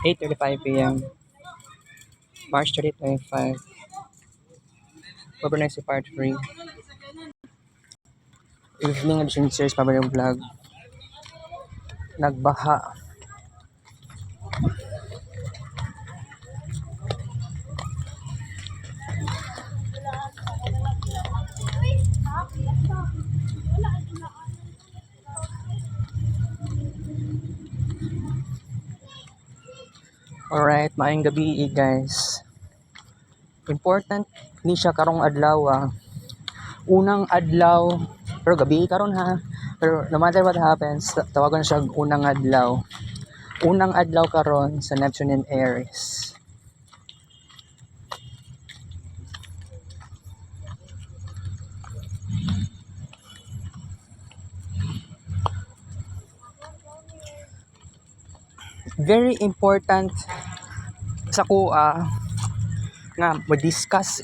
8:35 p.m. March 2025. Pabornesi Part 3. Evening edition series pabornong vlog. Nagbaha. Alright, maayong gabi guys. Important ni siya karong adlaw. Unang adlaw, pero gabi karon ha. Pero no matter what happens, tawagan siya unang adlaw. Unang adlaw karon sa Neptune and Aries. Very important sa kuha nga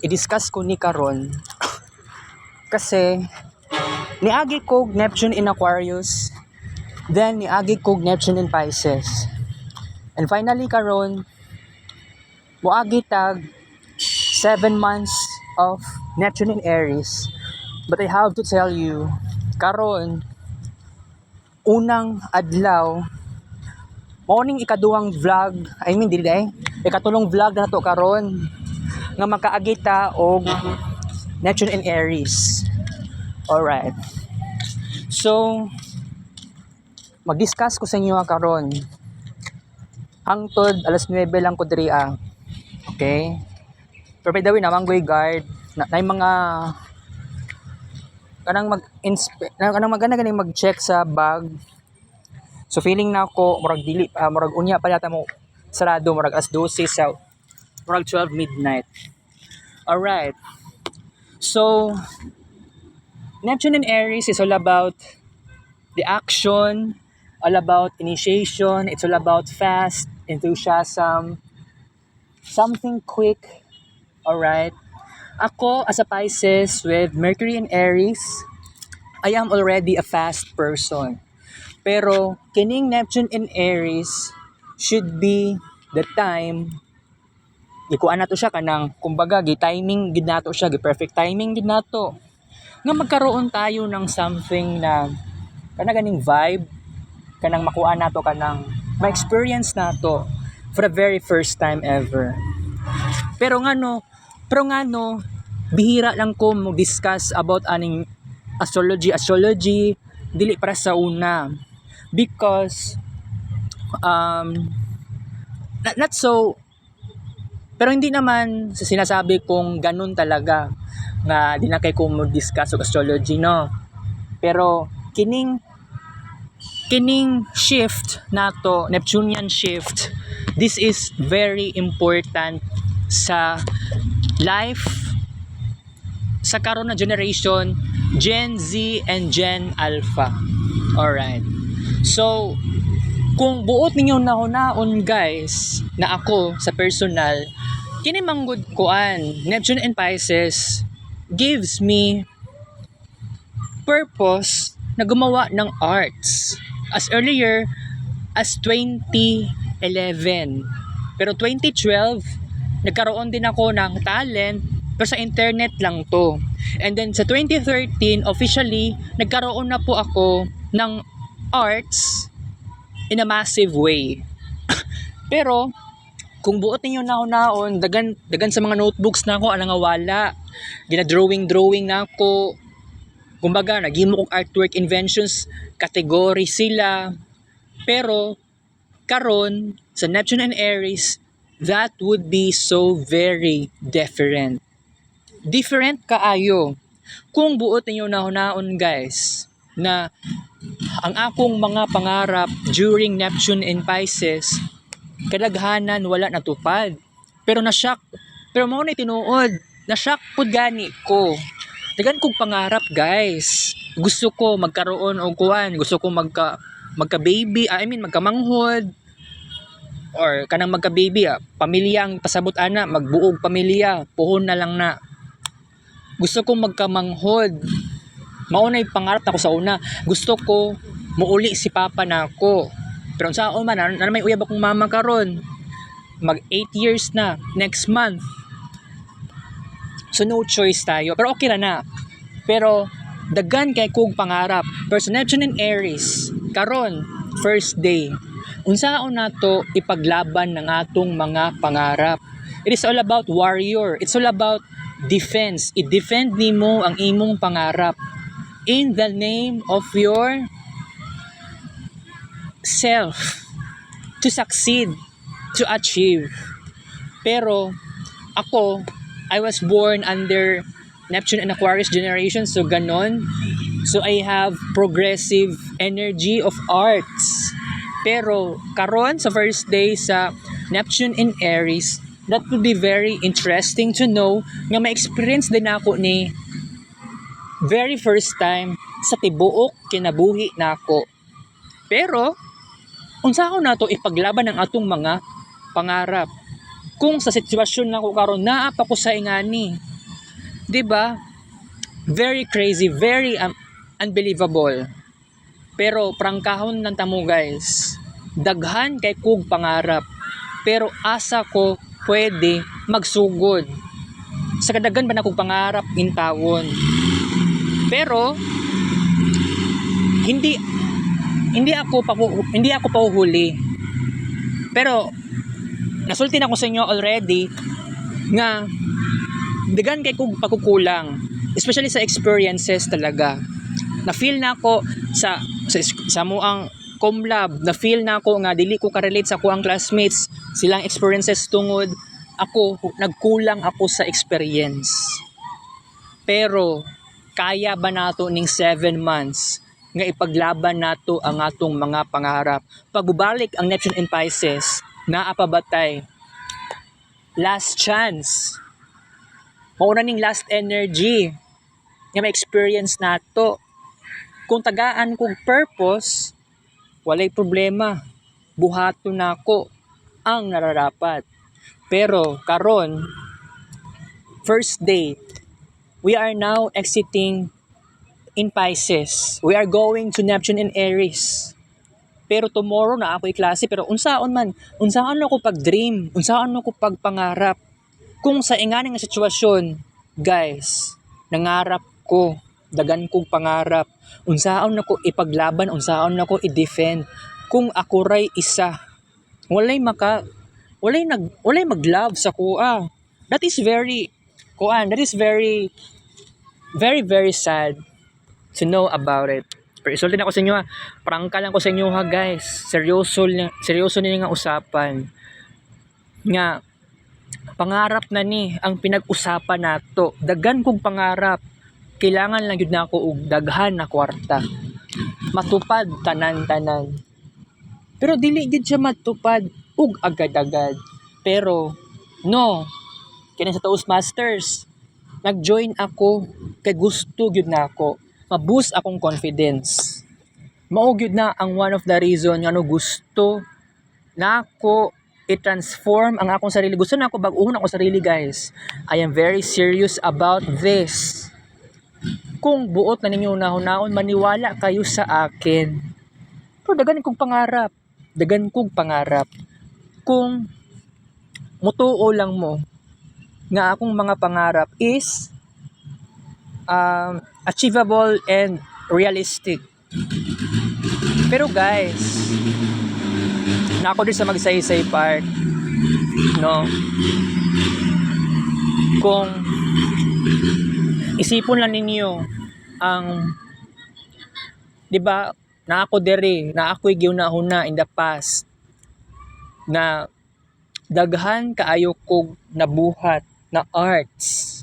i-discuss ko ni karon kasi niagi kog Neptune in Aquarius, then niagi kog Neptune in Pisces, and finally karon moagi tag 7 months of Neptune in Aries. But I have to tell you, karon unang adlaw morning ikaduhang vlog, ikatulong vlog na to karon nga makaagita og Neptune in Aries. Alright. So, mag-discuss ko sa inyo karon. Hangtod alas 9 lang ko diri Okay? Pero by the way, namanggoy guard na mga kanang mag-check sa bag. So feeling na ako murag dili murag unya pa yata mo sarado murag alas 12 sa murag 12 midnight. All right. So Neptune in Aries is all about the action, all about initiation, it's all about fast, enthusiasm, something quick. All right. Ako as a Pisces with Mercury in Aries, I am already a fast person. Pero kining Neptune in Aries should be the time ikuan nato siya kanang kumbaga gi-timing gid nato siya, gi-perfect timing gid nato nga magkaroon tayo ng something na ganing vibe kanang makuha nato kanang ma-experience nato for the very first time ever. Pero ngano bihira lang ko mo discuss about aning astrology dili para sa una. Because not so, pero hindi naman sa sinasabi kong ganun talaga nga di na kay ko mag-discuss og astrology, no. Pero kining shift nato, Neptunian shift, this is very important sa life sa karon na generation, Gen Z and Gen Alpha. Alright. So, kung buot ninyo nahunaon guys, na ako sa personal, kini manggod kuan, Neptune and Pisces gives me purpose na gumawa ng arts. As earlier as 2011. Pero 2012, nagkaroon din ako ng talent, pero sa internet lang to. And then sa 2013, officially, nagkaroon na po ako ng arts in a massive way. Pero kung buot ninyo naon dagan sa mga notebooks na ako nga wala, gina-drawing na ako, kumbaga naghimo og artwork inventions, category sila. Pero karon sa Neptune and Aries, that would be so very different kaayo. Kung buot ninyo naon guys na ang akong mga pangarap during Neptune in Pisces, kadaghanan wala natupad. Pero na-shock. Pero mao na tinuod. Na-shock pud gani ko. Dagan kong pangarap guys. Gusto ko magkaroon og kuan. Gusto ko magka-baby. Magkamanghod. Or kanang magka-baby. Pamilya ang pasabot ana. Magbuog pamilya. Puhon na lang na. Gusto ko magkamanghod. Maunay pangarap ako sa una. Gusto ko muuli si papa nako. Pero sa ako man, na may uyab akong mama karon. Mag 8 years na next month. So no choice tayo. Pero okay na. Pero daghan kay kog pangarap. Pero sa Neptune and Aries, karon first day. Unsaon nato ipaglaban ng atong mga pangarap. It is all about warrior. It's all about defense. I-defend nimo ang imong pangarap in the name of your self to succeed, to achieve. Pero ako, I was born under Neptune and Aquarius generation, so ganon. So I have progressive energy of arts. Pero karon sa first day sa Neptune in Aries, that would be very interesting to know nga ma-experience din ako ni very first time sa tibuok kinabuhi nako. Pero unsa ako nato ipaglaban ang atong mga pangarap kung sa sitwasyon nako karon naa pa ko sa ingani, 'di ba? Very crazy, very unbelievable. Pero prangkahon lang tamo guys, daghan kay kog pangarap, pero asa ko pwede magsugod sa kadaghan ba na kog pangarap in tawon. Pero hindi ako pahuhuli. Pero nasulti na ko sa inyo already nga daghan kay kog pagkukulang, especially sa experiences talaga. Na feel na ako sa moang cum lab, na feel na ako nga dili ko ka-relate sa kuang classmates silang experiences tungod ako nagkulang ako sa experience. Pero kaya ba nato ning 7 months nga ipaglaban nato ang atong mga pangarap? Pagbalik ang Neptune in Pisces, naa pa batay. Last chance. Mauna ning last energy nga ma-experience nato. Kung tagaan kong purpose, walay problema. Buhato nako ang nararapat. Pero karon, first day, we are now exiting in Pisces. We are going to Neptune in Aries. Pero tomorrow na ako i-klase. Pero unsaon ako pag-dream, unsaon ako pag-pangarap. Kung sa ingani nga sitwasyon, guys, nangarap ko, dagan kong pangarap, unsaon nako ipaglaban, unsaon nako i-defend. Kung ako ray isa, walay mag-love sa kuha. That is very very very sad to know about it. Pero isulti na ko sa inyo ha. Prangka lang ko sa inyo ha guys. Seryoso nila nga usapan. Nga, pangarap na ni ang pinag-usapan nato. Daghan kong pangarap. Kailangan lang yun na ako og daghan na kwarta. Matupad tanan-tanan. Pero dili gid siya matupad ug agad-agad. Pero no, kini sa Toastmasters, nag-join ako kay gusto gyud na ako. Ma-boost akong confidence. Mao gyud na ang one of the reason nga gusto na ako i-transform ang akong sarili. Gusto na ako bag-uhon ako sarili guys. I am very serious about this. Kung buot na ninyo nahon-nahon, maniwala kayo sa akin. Pero dagan kong pangarap. Kung mutuo lang mo nga akong mga pangarap is achievable and realistic. Pero guys, na ako din sa magsaysay part, no? Kung isipon lang ninyo ang, di ba, na ako dere, na ako'y giunahuna in the past, na daghan kaayo kog nabuhat na arts.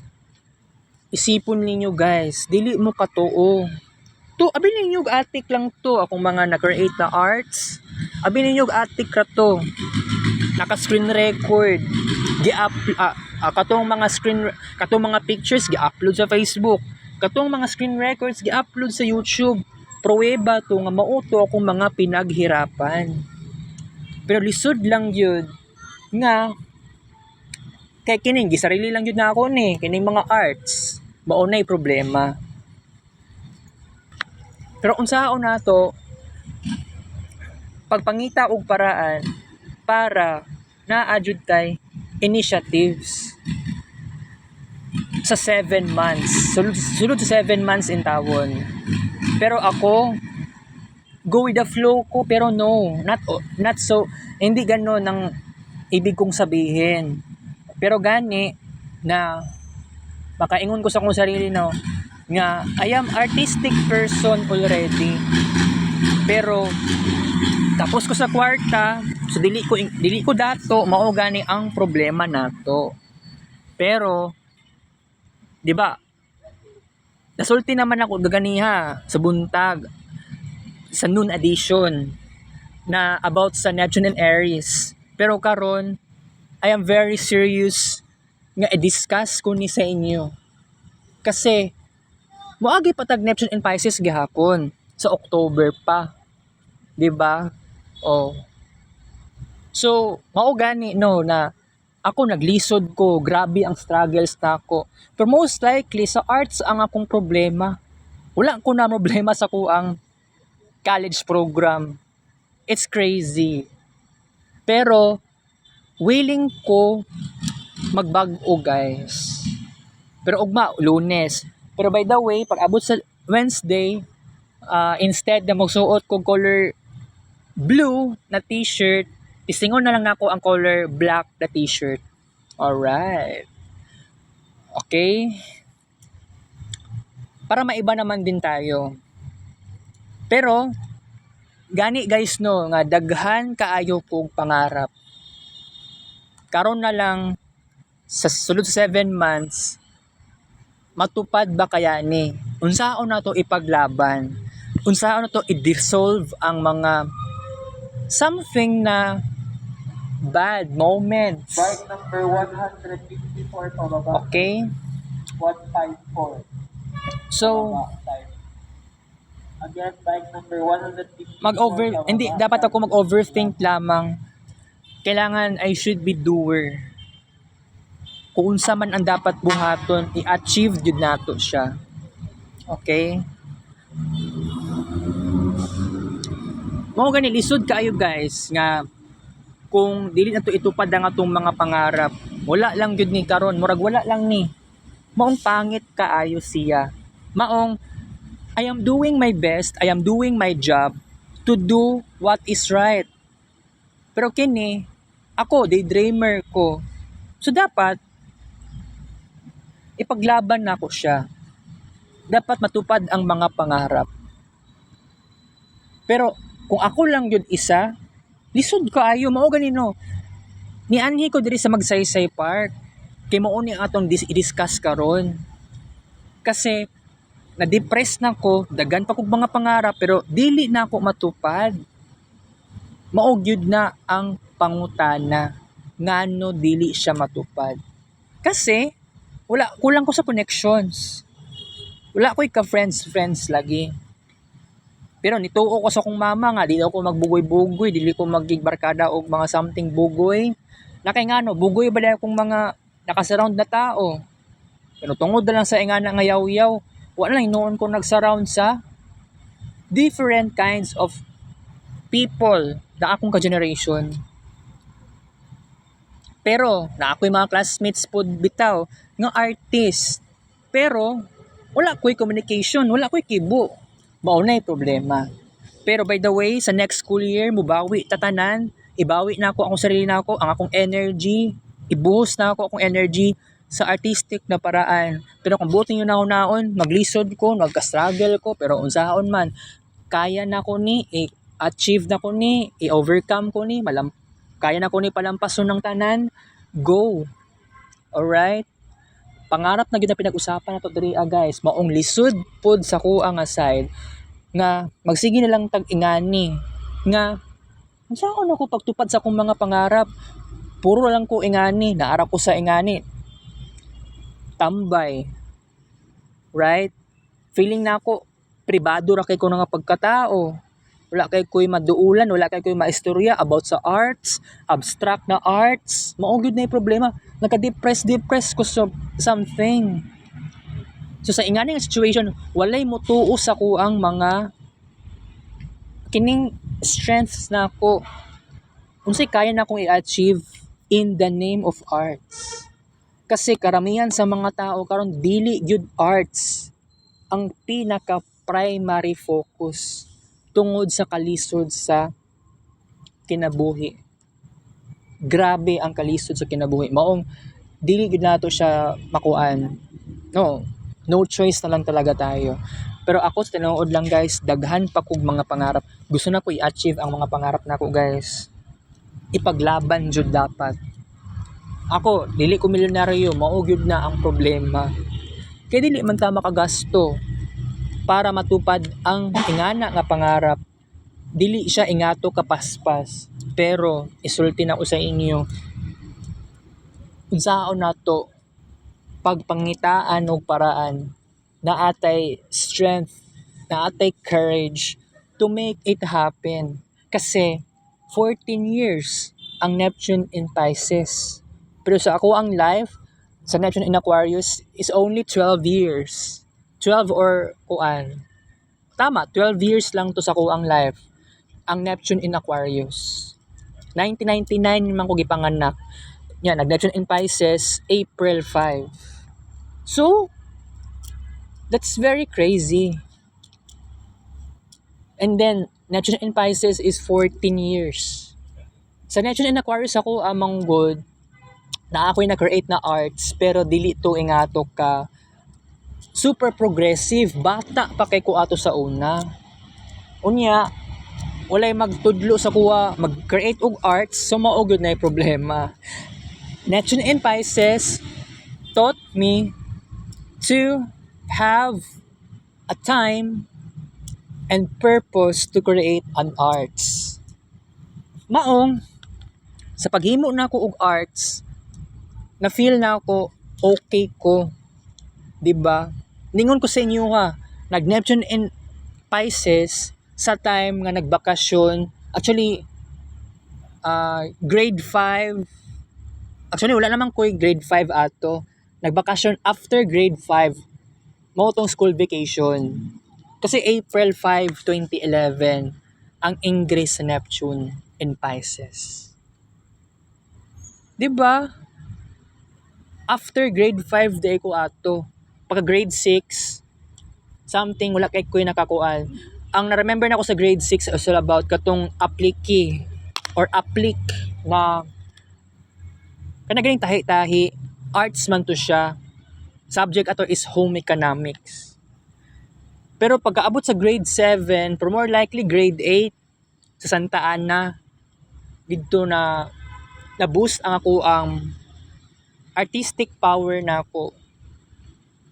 Isipon ninyo guys, dili mo katuo. To, abi ninyo atik lang to, akong mga na-create na arts. Abi ninyo atik ra to. Naka-screen record. Katong mga pictures gi-upload sa Facebook. Katong mga screen records gi-upload sa YouTube. Pruweba to nga mauto akong mga pinaghirapan. Pero lisod lang yun nga kay kining gisarili lang yun na ako ni kining mga arts maunay problema. Pero unsaon nato pagpangita og paraan para na-adjud tay initiatives sa 7 months. Sulod sa 7 months in tawon. Pero ako, go with the flow ko, pero no, not so, hindi gano'n ang ibig kong sabihin. Pero gani na makaingon ko sa akong sarili no, nga I am artistic person already. Pero tapos ko sa kwarta, so dili ko dato mao gani ang problema nato. Pero 'di ba? Nasulti naman ako gaganiha sa buntag sa noon edition na about sa Neptune and Aries. Pero karon I am very serious nga i-discuss ko ni sa inyo. Kasi moagi pa tag Neptune and Pisces gihapon sa October pa. 'Di ba? Oh. So, mao gani no na ako naglisod ko, grabe ang struggles nako. Pero most likely sa arts ang akong problema. Wala ko na problema sa kuang college program. It's crazy. Pero willing ko magbag-o guys. Pero ugma Lunes. Pero by the way, pag abot sa Wednesday, instead na magsuot ko color blue na t-shirt, isingon na lang ako ang color black na t-shirt. Alright. Okay. Para maiba naman din tayo. Pero gani guys no nga daghan kaayo kog pangarap. Karon na lang sa sulod sa 7 months matupad ba kaya ni? Unsaon na to ipaglaban? Unsaon na to i-dissolve ang mga something na bad moments? Bike number 154 pababa. Okay? 154. So, Pababa, type. Again, bike number 154. hindi dapat ako mag-overthink lamang. Kailangan I should be doer. Kung unsa man ang dapat buhaton, i-achieve jud nato siya. Okay? Mao gani lisod kaayo guys nga kung dili nato itupad ang atong mga pangarap, wala lang jud ni karon, murag wala lang ni. Maong pangit kaayo siya. Maong I am doing my best, I am doing my job to do what is right. Pero kini, ako, daydreamer ko. So dapat, ipaglaban na ko siya. Dapat matupad ang mga pangarap. Pero kung ako lang yun isa, lisod kaayo, mao ganino. Nianhi ko diri sa Magsaysay Park. Kay mao ni atong i-discuss karon. Kasi na-depress na ko, dagan pa kog mga pangarap pero dili na ako matupad. Mao gyud na ang pangutana ngano dili siya matupad. Kasi kulang ko sa connections. Wala ko'y ka-friends lagi. Pero nituo ko sa kong mama nga, dili ako magbugoy-bugoy, dili ko magigbarkada og mga something bugoy. Nakay ngano, bugoy ba dahil akong mga nakasurround na tao. Pero tungod na lang sa ingana nga yaw-yaw, wala lang noon ko nag-surround sa different kinds of people na akong ka-generation. Pero na ako'y mga classmates pod bitaw nga artist. Pero wala ko'y communication, wala ko'y kibo. Mao na'y problema. Pero by the way, sa next school year mubawi tatanan, ibawi na ako ang sarili na ako, ang akong energy, ibuhos na ako akong energy sa artistic na paraan. Pero kung buti yung naon, maglisod ko, nagka-struggle ko, pero unsaon man, kaya na ko ni, i-achieve na ko ni, i-overcome ko ni, kaya na ko ni palampason ng tanan, go. Alright? Pangarap na gid na pinag-usapan nato diri guys, maong lisod pod sa kuang side nga magsige na lang tag-ingani nga unsaon ako pagtupad sa akong mga pangarap, puro lang ko ingani, naara ko sa ingani, tambay, right? Feeling na ako pribado ra kay ko nga pagkatao, wala kay ko'y maduulan, wala kay ko'y maistorya about sa arts, abstract na arts. Mao gyud na yung problema, naka-depress ko sa something. So sa ingani nga situation, walay motuo sa kuang mga kining strengths na ako. Unsay kaya na akong i-achieve in the name of arts. Kasi karamihan sa mga tao karon dili gyud arts ang pinaka primary focus tungod sa kalisod sa kinabuhi. Grabe ang kalisod sa kinabuhi. Maong dili gyud nato siya makuan. No, no choice na lang talaga tayo. Pero ako sa tinuod lang guys, daghan pa kog mga pangarap. Gusto na ko i-achieve ang mga pangarap nako guys. Ipaglaban jud dapat. Ako, dili ko milyonaryo, mao gyud na ang problema. Kay dili man ta makagasto para matupad ang ingana nga pangarap. Dili siya ingato kapaspas. Pero isulti na ko sa inyo, unsaon nato pagpangitaan og paraan na atay strength, na atay courage to make it happen. Kasi 14 years ang Neptune in Pisces. Pero sa ako ang life, sa Neptune in Aquarius is only 12 years. 12 or kuan. Tama, 12 years lang to sa ako ang life. Ang Neptune in Aquarius. 1999 man ko gipanganak. Yan, nag-Neptune in Pisces, April 5. So, that's very crazy. And then, Neptune in Pisces is 14 years. Sa Neptune in Aquarius ako among good na ako'y na-create na arts pero dili to ingato ka super progressive. Bata pa kay ko ato sa una. Unya, walay magtudlo sa kuha mag-create og arts so mao gyud na problema. Neptune in Pisces taught me to have a time and purpose to create an arts. Maong sa paghimo na ko og arts, na feel na ako okay ko, 'di ba? Ningon ko sa inyo ha, nag Neptune in Pisces sa time nga nagbakasyon. Actually grade 5. Actually wala naman ko grade 5 ato. Nagbakasyon after grade 5. Mao tong school vacation. Kasi April 5, 2011 ang ingress sa Neptune in Pisces. 'Di ba? After grade 5 day ko ato. Pagka grade 6 something wala kay ko nakakuan. Ang na-remember na ko sa grade 6 is all about katong applique or applique na kanagaling tahi-tahi, arts man to siya. Subject ato is home economics. Pero pagkaabot sa grade 7, or more likely grade 8, sa Santa Ana, dito na na-boost ang ako ang artistic power na ako.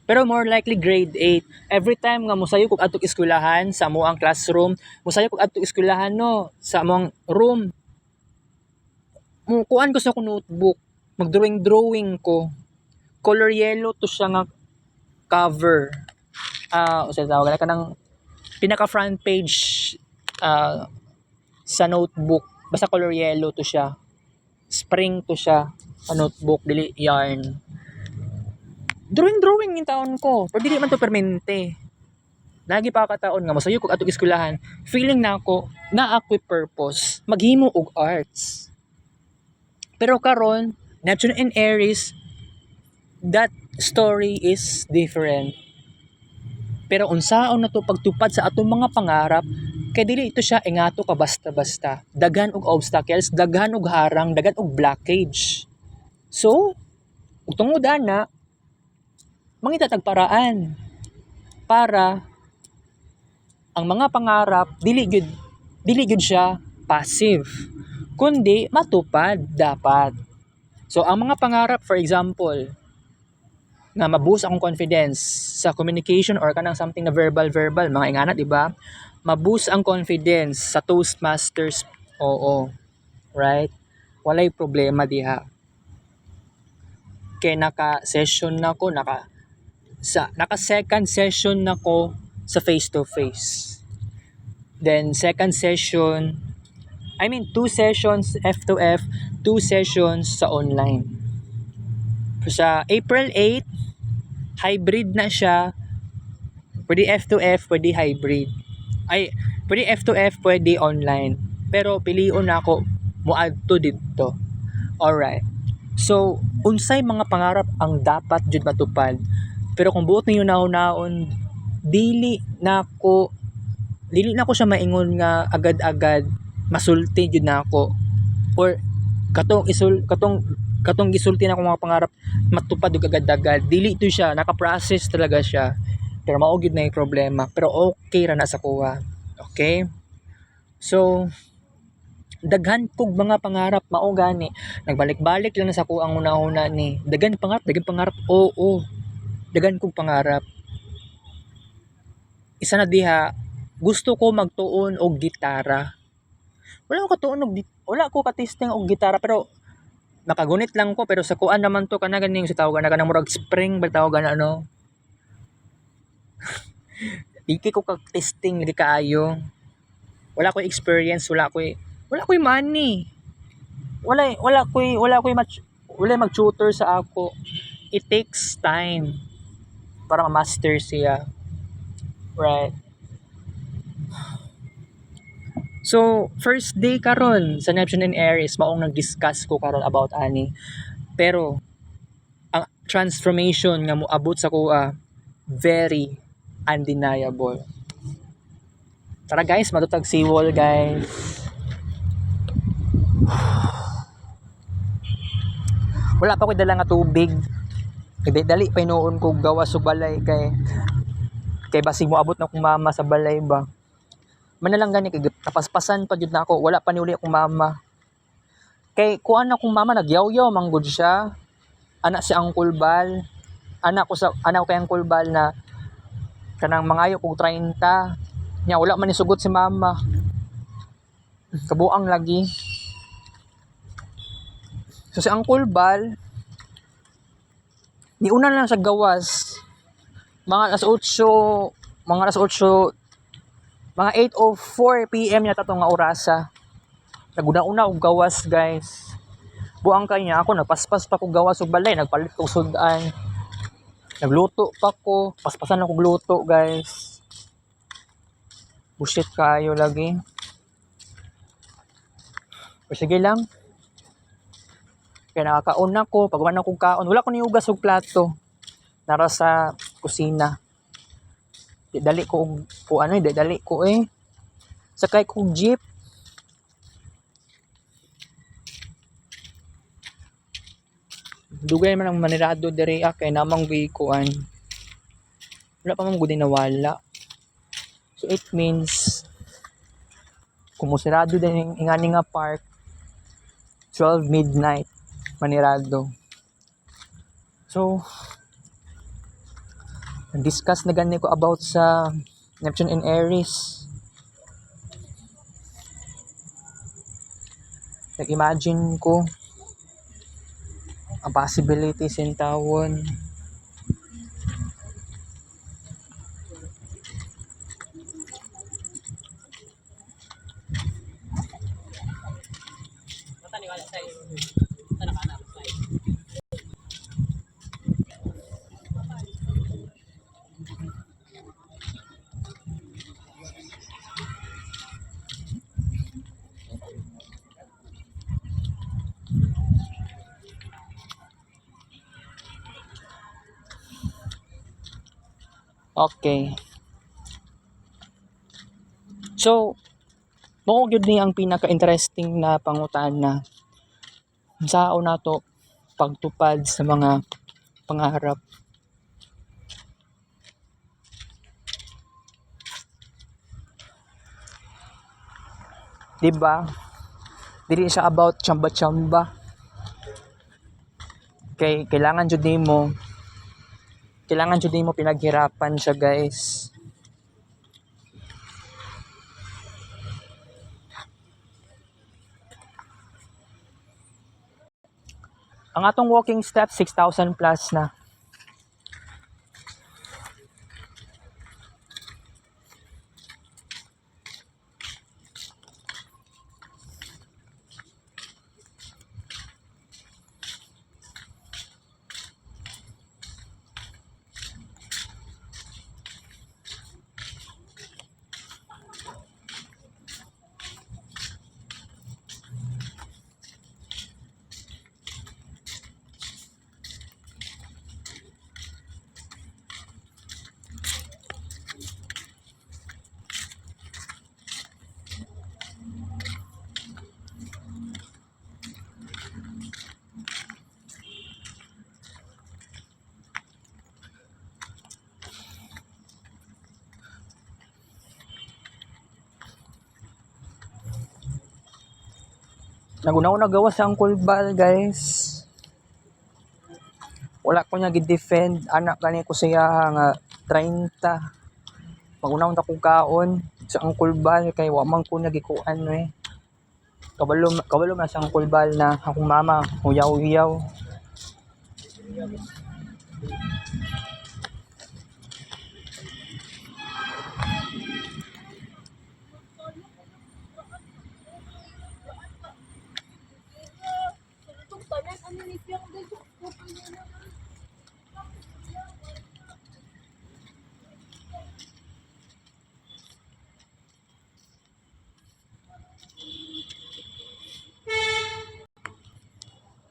Pero more likely grade 8. Every time nga musayo kog adtong eskwelahan sa amo ang classroom, musayo kog adtong eskwelahan no sa among room. Mukuan ko sa akong notebook, mag-drawing ko. Color yellow to siya nga cover. Usa tawag ka ng pinaka front page sa notebook. Basta color yellow to siya. Spring to siya sa notebook, dili yarn. Drawing yung taon ko. Pero dili man to permente. Lagi pa kataon nga masayo kog atong eskwelahan. Feeling na ako na ako'y purpose. Maghimo og arts. Pero karon, Neptune in Aries, that story is different. Pero unsaon na to pagtupad sa atong mga pangarap, kay dili ito siya ingato ka basta-basta. Daghan og obstacles, daghan og harang, daghan og blockage. So, ug tungod ana, mangita tag paraan para ang mga pangarap dili gyud siya passive, kundi matupad dapat. So ang mga pangarap, for example, na ma-boost akong confidence sa communication or kanang something na verbal mga ingana, di ba? Ma-boost ang confidence sa Toastmasters. Oo. Right? Walay problema diha. Kay naka-session na ko, naka-second session na ko sa face-to-face. Then, second session, 2 sessions F2F, 2 sessions sa online. Sa April 8, hybrid na siya. Pwede F2F, pwede hybrid. Pwede F2F, pwede online. Pero piliun na ako mo adto dito. Alright. So, unsay mga pangarap ang dapat jud matupad. Pero kung buot ninyo naon dili na ko siya maingon nga agad-agad masulti jud na ako, or katong gisulti na akong mga pangarap matupad og agad-agad. Dili to siya, naka-process talaga siya. Pero mao gyud na yung problema. Pero okay ra na sa kuha. Okay? So, daghan kog mga pangarap mao gani. Nagbalik-balik lang na sa kuha ang una-una ni. Daghan pangarap. Oo. Daghan kog pangarap. Isa na diha, gusto ko magtuon og gitara. Wala ko ka-testing og gitara, pero nakagunit lang ko. Pero sa kuan naman to kana ganing sa tawag na murag spring ba tawag na ano. Di ko ka-testing di kaayo. Wala ko experience, wala ko money. Wala mag-tutor sa ako. It takes time para ma-master siya. Right. So, first day karon sa Neptune and Aries, maong nag-discuss ko karon about ani. Pero ang transformation nga moabot sa kuha very undeniable. Tara guys, matutag seawall guys. Wala pa ko dala nga tubig. Dali pa inuon ko gawas sa balay kay basig moabot na akong mama sa balay ba. Manalang gani kay tapaspasan pa jud na ako, wala pa ni uli akong mama. Kay kuan akong mama nagyaw-yaw manggod siya. Anak si Uncle Bal. Anak ko kay Uncle Bal na kanang mangayo kog 30. Nya wala man ni sugot si mama. Kabuang lagi. So si Uncle Bal niuna lang sa gawas. Mga alas 8:04 PM yata tong nga orasa. Naguna-una og gawas, guys. Buang kanya ako, nagpaspas pa ko gawas og balay, nagpalit ko sudan. Nagluto pa ko, paspasan ako gluto, guys. Bullshit kayo lagi. O sige lang. Kaya nakakaon na ko, pag wala na kong kaon, wala ko niugas og plato. Nara sa kusina. Dali ko sakay ko jeep. Dugay man ang manirado diri kay namang kuan. Wala pa man gud nawala. So it means kumusirado din ingani nga park 12 midnight manirado. So discuss na gani ko about sa Neptune and Aries. Nag-imagine ko ang possibilities in tawon. Okay. So, mao gyud ni ang pinaka-interesting na pangutana. Sao na to pagtupad sa mga pangarap. Diba? Dili siya about chamba-chamba. Kailangan jud nimo pinaghirapan siya, guys. Ang atong walking steps 6,000 plus na. Nagunaw na gawa sa angkol bal, guys. Wala ko niya gi-defend. Anak gani ko siya nga 30. Magunaw ta kong kaon sa angkol bal kay wa man ko nagikuan eh. Kabalo na sa angkol bal na akong mama huyaw-huyaw.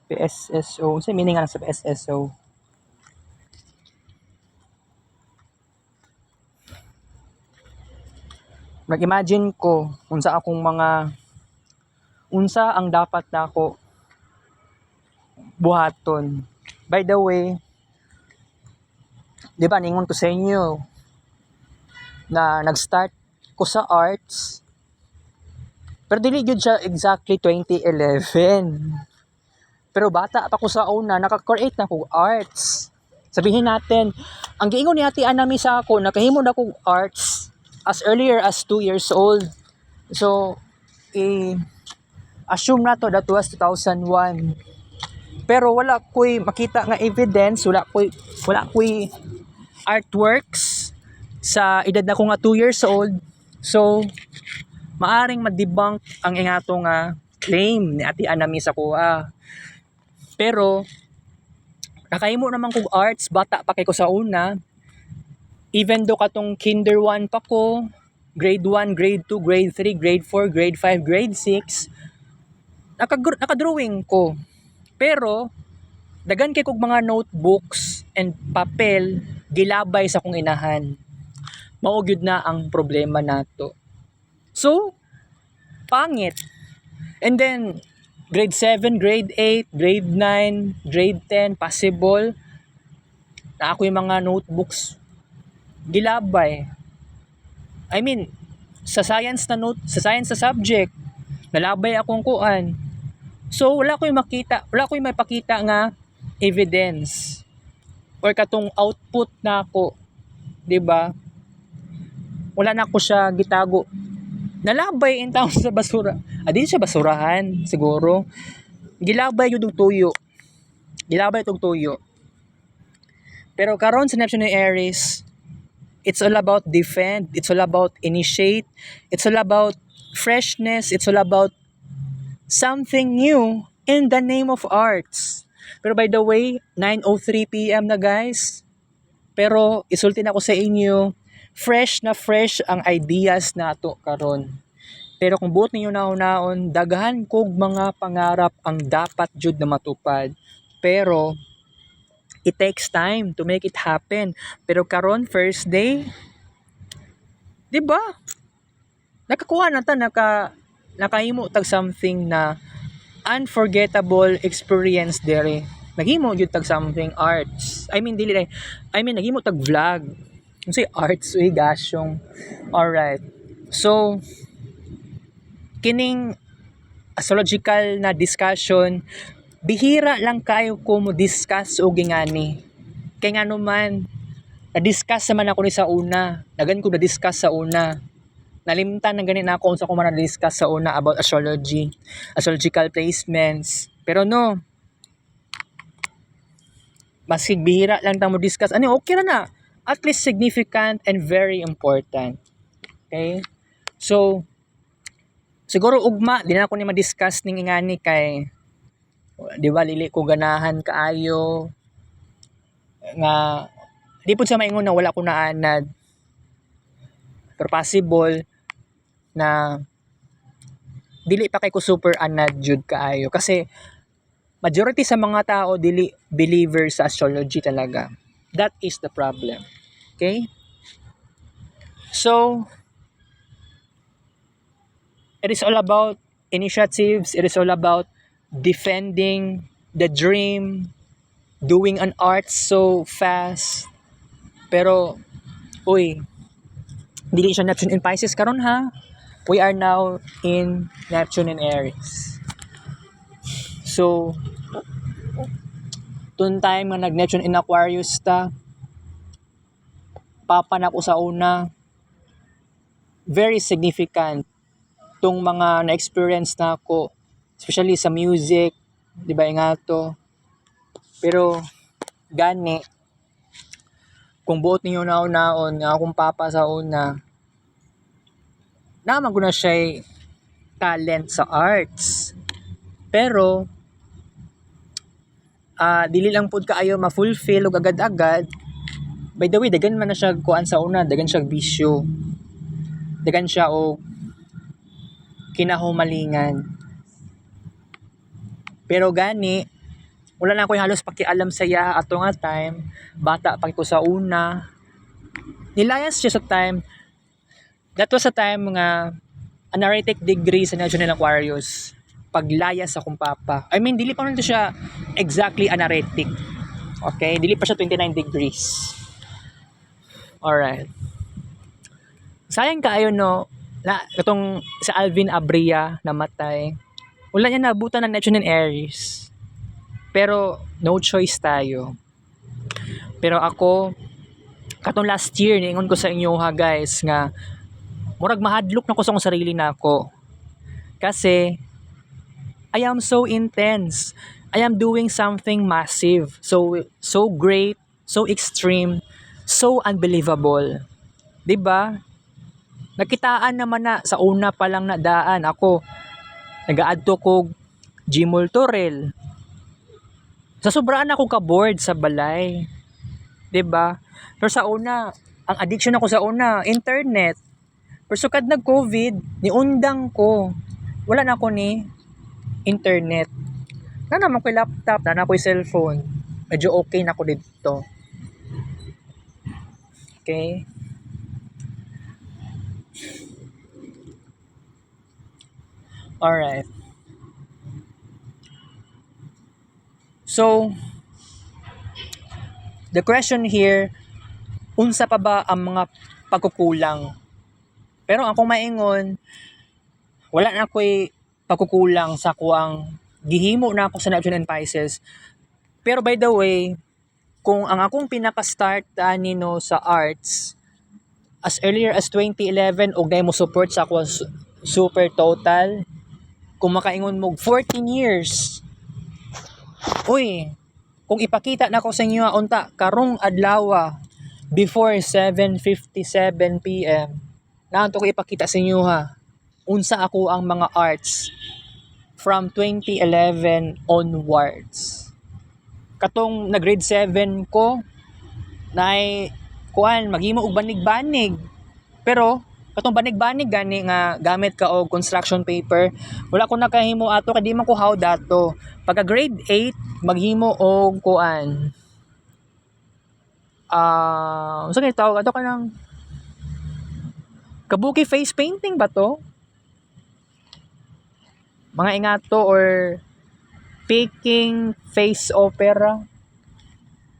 PSSO. Unsa meaning nga sa PSSO? Nag-imagine ko unsa ang dapat nako buhaton. By the way, di ba ningon ko sa inyo na nag-start ko sa arts pero dili gyud siya exactly 2011. Pero bata pa ko sa una, naka-create na ko arts. Sabihin natin, ang giingon ni Ate Anami sa ako, nakahimo na ko arts as earlier as 2 years old. So, assume na to that was 2001. Pero wala ko'y makita nga evidence, wala ko'y artworks sa edad na ko nga 2 years old. So, maaring ma-debunk ang ingato nga claim ni Ate Anami sa kuha. Pero, nakahimo naman kong arts, bata pa kay ko sa una. Even though katong kinder 1 pa ko, grade 1, grade 2, grade 3, grade 4, grade 5, grade 6, nakadrawing ko. Pero, dagan kay kog mga notebooks and papel, gilabay sa kong inahan. Mao gyud na ang problema nato. So, pangit. And then, grade 7, grade 8, grade 9, grade 10, possible na ako yung mga notebooks gilabay. I mean, sa science na subject, nalabay akong kuan. So, wala ko yung mapakita nga evidence or katong output na ako. 'Di ba? Wala na ako siya gitago. Nalabay in town sa basura. Di siya basurahan, siguro. Gilabay yung tuyo. Pero karon sa Neptune and Aries, it's all about defend, it's all about initiate, it's all about freshness, it's all about something new in the name of arts. Pero by the way, 9:03 PM na guys. Pero isulti na ko sa inyo, fresh ang ideas nato karon. Pero kung buot ninyo naon, daghan kog mga pangarap ang dapat jud na matupad. Pero it takes time to make it happen. Pero karon first day, 'di ba? Nakakuha na ta nakahimo tag something na unforgettable experience dere. Naghimo jud tag something arts. Naghimo tag vlog. Unsay arts uy gasyong. Alright. So kining astrological na discussion, bihira lang kayo ko mo discuss og gingani. Kay nga naman, na-discuss naman ako ni sa una. Dagan ko na-discuss sa una. Nalimtan na ganin ako sa ko man na-discuss sa una about astrology, astrological placements. Pero no, maski bihira lang ta mo discuss. Okay na. At least significant and very important. Okay? So, siguro ugma, di na ako ni ma-discuss ning ingani kay, di ba, lili ko ganahan kaayo, nga, di po sa maingon na wala ko naanad. Pero possible na dili pa kay ko super anad jud kaayo. Kasi, majority sa mga tao, dili believers sa astrology talaga. That is the problem. Okay? So, it is all about initiatives. It is all about defending the dream, doing an art so fast. Pero, dili siya Neptune in Pisces karon ha. We are now in Neptune in Aries. So tun time nga nag-Neptune in Aquarius ta, papa na ko sa una, very significant tong mga na-experience na ako, especially sa music, di ba nga to. Pero gani, kung buot ninyo naon nga akong papa sa una, naman ko na siya talent sa arts. Pero dili lang pud kaayo ma-fulfill og agad-agad. By the way, dagan man na siya kuan sa una, dagan siya bisyo. Dagan siya og kinahumalingan. Pero gani, wala na ako halos pakialam sa iya ato nga time. Bata pa ko sa una. Nilayas siya sa time. That was a time nga anaritic degree sa National Aquarius. Paglayas sa akong papa. I mean, dili pa man siya exactly anaritic. Okay? Dili pa siya 29 degrees. Alright. Sayang kaayo no, katong sa Alvin Abria namatay. Wala niya naabutan ng Neptune in Aries. Pero no choice tayo. Pero ako, katong last year, niingon ko sa inyo ha guys, nga murag mahadlok na ko sa akong sarili na ako. Kasi, I am so intense. I am doing something massive. So great, so extreme, so unbelievable. 'Di ba? Nakitaan naman na sa una pa lang na daan ako. Nagaadto ko Gmol Torel. Sa sobraan ako ka-board sa balay. 'Di ba? Pero sa una, ang addiction ako sa una, internet. Pero sukad nag-COVID, niundang ko. Wala na ako ni internet. Na naman ko laptop, na ko cellphone. Medyo okay na ako dito. Okay? Alright. So, the question here, unsa pa ba ang mga pagkukulang? Pero akong maingon, wala na ako'y pagkukulang sa kuang gihimo na ako sa Neptune and Pisces. Pero by the way, kung ang akong pinaka-start nino sa arts, as earlier as 2011, og dahil mo support sa ako super total, kung makaingon mo 14 years, uy, kung ipakita na ko sa inyo unta karong adlaw before 7:57 PM, naanto ko ipakita sa inyo ha unsa ako ang mga arts from 2011 onwards. Katong nag-grade 7 ko, nay kuan maghimo og banig-banig. Pero katong banig-banig gani nga gamit ka og construction paper, wala ko nakahimo ato kay di man ko how dato. Pagka grade 8 maghimo og kuan unsa kay tawag ato kanang kabuki face painting ba to? Mga ingato or faking face opera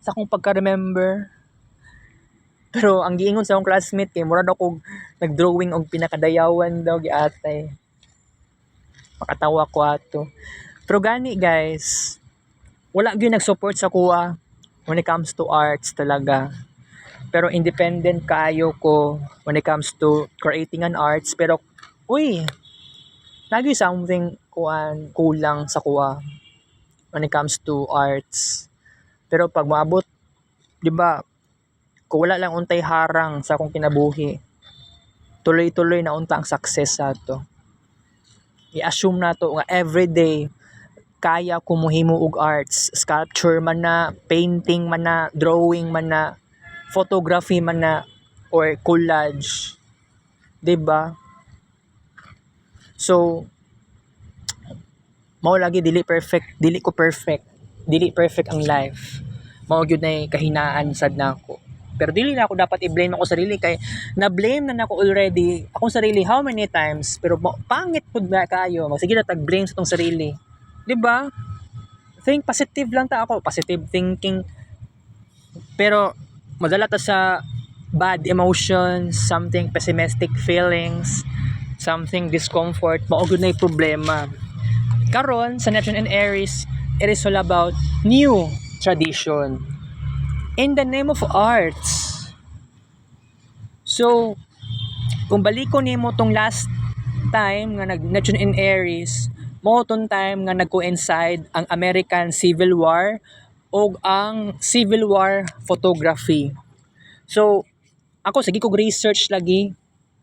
sa akong pagka-remember. Pero ang giingon sa akong classmate kay murad ako nag-drawing og pinakadayawan daw giatay. Makatawa ko ato. Pero gani guys, wala gyud nag-support sa kuha when it comes to arts talaga. Pero independent kaayo ko when it comes to creating an arts. Pero uy, lagi something kulang sa kuha when it comes to arts. Pero pag maabot, di ba, kung wala lang untay harang sa akong kinabuhi, tuloy-tuloy na unta ang success sa to. I-assume na to nga everyday kaya ko mohimo og arts, sculpture man na, painting man na, drawing man na, photography man na, or collage. 'Di ba? So, mao lagi dili perfect, dili perfect ang life. Mao gyud nay kahinaan sad nako. Pero dili na ako dapat i-blame ako sarili kay na-blame na nako already akong sarili how many times, pero pangit pud na kayo. Sige na tag-blame sa tong sarili. 'Di ba? Think positive lang ta ako, positive thinking. Pero madala ta sa bad emotions, something pessimistic feelings, something discomfort, mao gyud nay problema. karon sa Neptune and Aries, it is all about new tradition in the name of arts. So, kung baliko nimo tong last time nga nag Neptune in Aries, mo tong time nga nag-coincide ang American Civil War o ang Civil War photography. So, ako sige kog research lagi,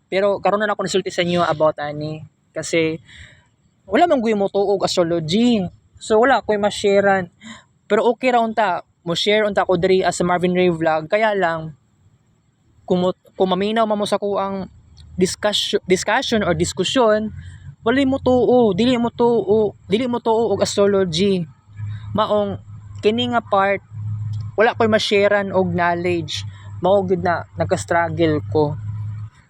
pero karon na ako nasulti sa inyo about ani kasi wala man gyud mo tuog astrology. So wala ko'y ma-sharean. Pero okay ra unta, mo share unta ko diri as a Marvin Ray vlog. Kaya lang kung maminaw man mo sa ko ang discussion or diskusyon, wala mo tuo, dili mo tuo og astrology. Maong kini nga part wala ko'y ma-sharean og knowledge. Mao gud na nagka-struggle ko.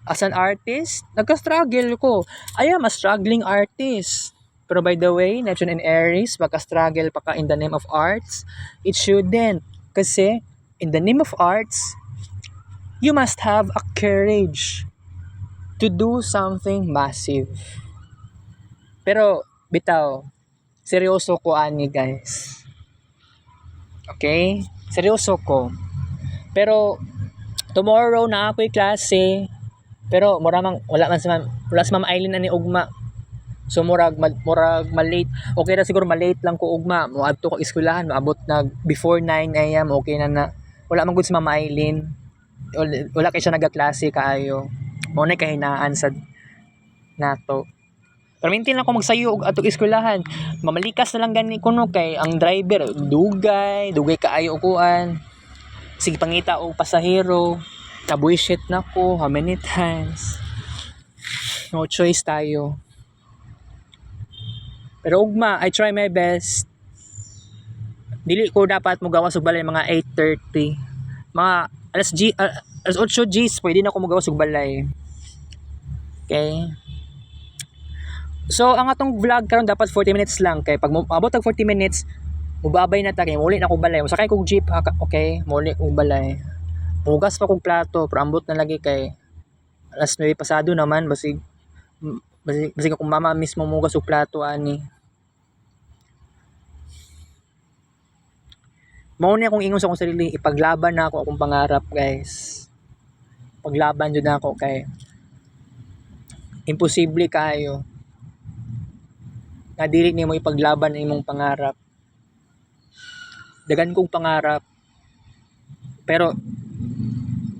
As an artist, nagka-struggle ko. I am a struggling artist. Pero by the way, Neptune and Aries, magka-struggle pa ka in the name of arts. It shouldn't. Kasi, in the name of arts, you must have a courage to do something massive. Pero, bitaw, seryoso ko ani guys. Okay? Seryoso ko. Pero, tomorrow na ako'y klase. Pero wala sa Ma'am Eileen ani ugma. So murag malate. Okay ra siguro malate lang ko ugma. Moadto ko eskwelahan, maabot nag before 9 AM, okay na. Wala man gud si Ma'am Eileen. Wala kay siya nagaklase kaayo. Mo na kahinaan sa nato. Pero mintin lang ko magsayo og atong eskwelahan. Mamalikas na lang gani kuno kay ang driver dugay kaayo ukuan. Sige pangita og pasahero. Nabuisit na ko how many times. No choice tayo. Pero ugma, I try my best. Dili ko dapat mugawas og balay mga 8:30. Mga alas 8 Gs pwede na ko mugawas og balay. Okay? So ang atong vlog karon dapat 40 minutes lang kay pag abot og 40 minutes mubabay na ta kay muli na ko balay. Sakay kog jeep, okay? Muli kog balay. Hugas pa kong plato, pero ambot na lagi kay alas 9 pasado naman, basig akong mama mismo mugas og plato ani. Mao ni akong ingon sa akong sarili, ipaglaban na ako akong pangarap, guys. Paglaban jud na ako kay imposible kayo na dili nimo ipaglaban ang imong pangarap. Dagan kong pangarap, pero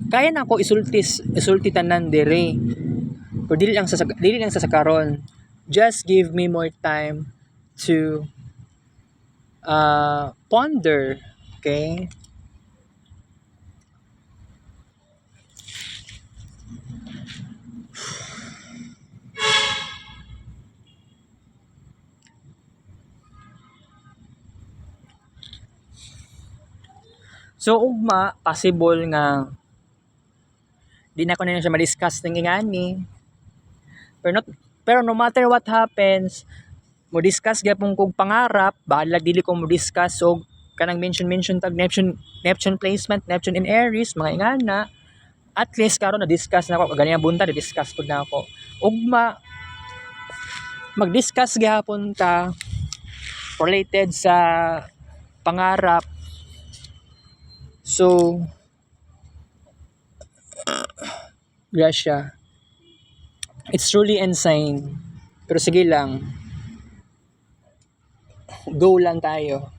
kaya na ako isulti tanan dire. Pero dili lang sa karon. Just give me more time to ponder, okay? So ugma possible nga di na ko na siya ma-discuss ng ingani. Pero no matter what happens, mo discuss gyapon kog pangarap, bahala dili ko mo discuss og kanang mention tag Neptune placement, Neptune in Aries, mga ingana. At least karon na discuss na ako ganyan bunta, discuss pud na ako. Ugma mag-discuss gyapon ta related sa pangarap. So Gracia. It's truly insane. Pero sige lang. Go lang tayo.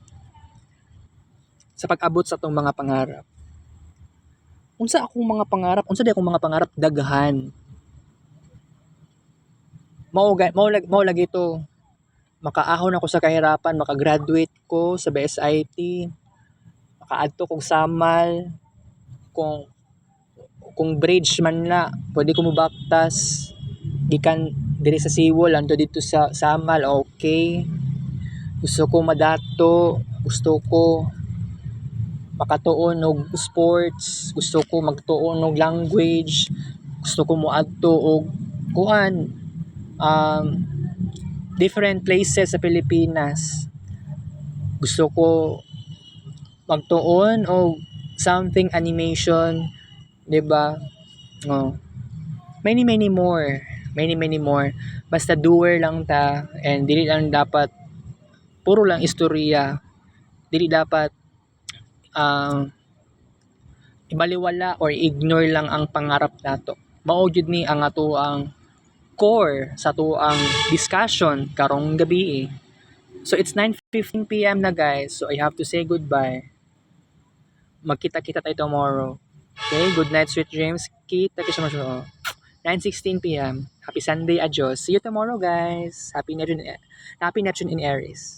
Sa pag-abot sa tong mga pangarap. Unsa akong mga pangarap? Unsa di akong mga pangarap daghan. Mao lagi to. Makaahon ako sa kahirapan, makagraduate ko sa BSIT. Makaadto kog samal. Kung bridge man na, pwede ko mubaktas gikan diri sa Siwol anto dito sa Samal, okay. Gusto ko madato, gusto ko makatuon og sports, gusto ko magtuon og language, gusto ko moadto og different places sa Pilipinas. Gusto ko magtuon og something animation, 'di ba? Many more. Basta doer lang ta and dili lang dapat puro lang istorya. Dili dapat ibaliwala or ignore lang ang pangarap nato. Mao jud ni ang ato ang core sa ato ang discussion karong gabi. So it's 9:15 p.m. na guys. So I have to say goodbye. Magkita-kita tayo tomorrow. Okay, good night, sweet dreams. Kita kita sa 9:16 p.m. Happy Sunday, adios. See you tomorrow, guys. Happy Neptune in Aries.